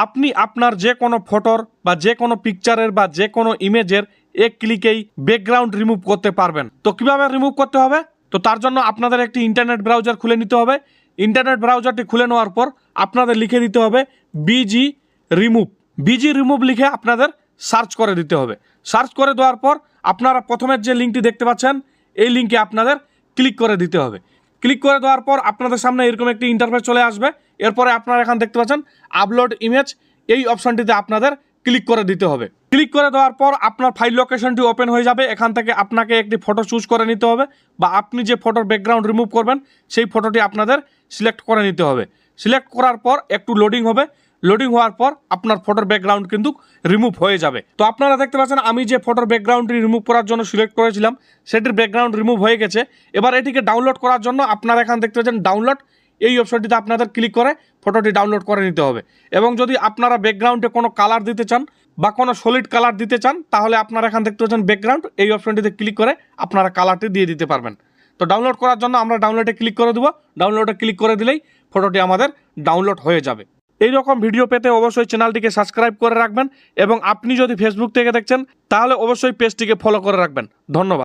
আপনি আপনার যে কোনো ফটোর বা যে কোনো পিকচারের বা যে কোনো ইমেজের এক ক্লিকেই ব্যাকগ্রাউন্ড রিমুভ করতে পারবেন। তো কিভাবে রিমুভ করতে হবে? তো তার জন্য আপনাদের একটি ইন্টারনেট ব্রাউজার খুলে নিতে হবে। ইন্টারনেট ব্রাউজারটি খুলে নেওয়ার পর আপনাদের লিখে দিতে হবে বিজি রিমুভ। বিজি রিমুভ লিখে আপনাদের সার্চ করে দিতে হবে। সার্চ করে দেওয়ার পর আপনারা প্রথমের যে লিঙ্কটি দেখতে পাচ্ছেন এই লিঙ্কে আপনাদের ক্লিক করে দিতে হবে। ক্লিক করে দেওয়ার পর আপনাদের সামনে এরকম একটি ইন্টারফেস চলে আসবে। এরপরে আপনারা এখান দেখতে পাচ্ছেন আপলোড ইমেজ, এই অপশনটিতে আপনাদের ক্লিক করে দিতে হবে। ক্লিক করে দেওয়ার পর আপনার ফাইল লোকেশনটি ওপেন হয়ে যাবে। এখান থেকে আপনাকে একটি ফটো চুজ করে নিতে হবে, বা আপনি যে ফটোর ব্যাকগ্রাউন্ড রিমুভ করবেন সেই ফটোটি আপনাদের সিলেক্ট করে নিতে হবে। সিলেক্ট করার পর একটু লোডিং হবে। লোডিং হওয়ার পর আপনার ফটোর ব্যাকগ্রাউন্ড কিন্তু রিমুভ হয়ে যাবে। তো আপনারা দেখতে পাচ্ছেন আমি যে ফটোর ব্যাকগ্রাউন্ডটি রিমুভ করার জন্য সিলেক্ট করেছিলাম সেটির ব্যাকগ্রাউন্ড রিমুভ হয়ে গেছে। এবার এটিকে ডাউনলোড করার জন্য আপনারা এখান দেখতে পাচ্ছেন ডাউনলোড, এই অপশনটিতে আপনাদের ক্লিক করে ফটোটি ডাউনলোড করে নিতে হবে। এবং যদি আপনারা ব্যাকগ্রাউন্ডে কোনো কালার দিতে চান বা কোনো সলিড কালার দিতে চান তাহলে আপনারা এখান দেখতে পাচ্ছেন ব্যাকগ্রাউন্ড, এই অপশনটিতে ক্লিক করে আপনারা কালারটি দিয়ে দিতে পারবেন। তো ডাউনলোড করার জন্য আমরা ডাউনলোডে ক্লিক করে দেবো। ডাউনলোডে ক্লিক করে দিলেই ফটোটি আমাদের ডাউনলোড হয়ে যাবে। এই রকম ভিডিও পেতে অবশ্যই চ্যানেলটিকে সাবস্ক্রাইব করে রাখবেন, এবং আপনি যদি ফেসবুক থেকে দেখছেন তাহলে অবশ্যই পেজটিকে ফলো করে রাখবেন। ধন্যবাদ।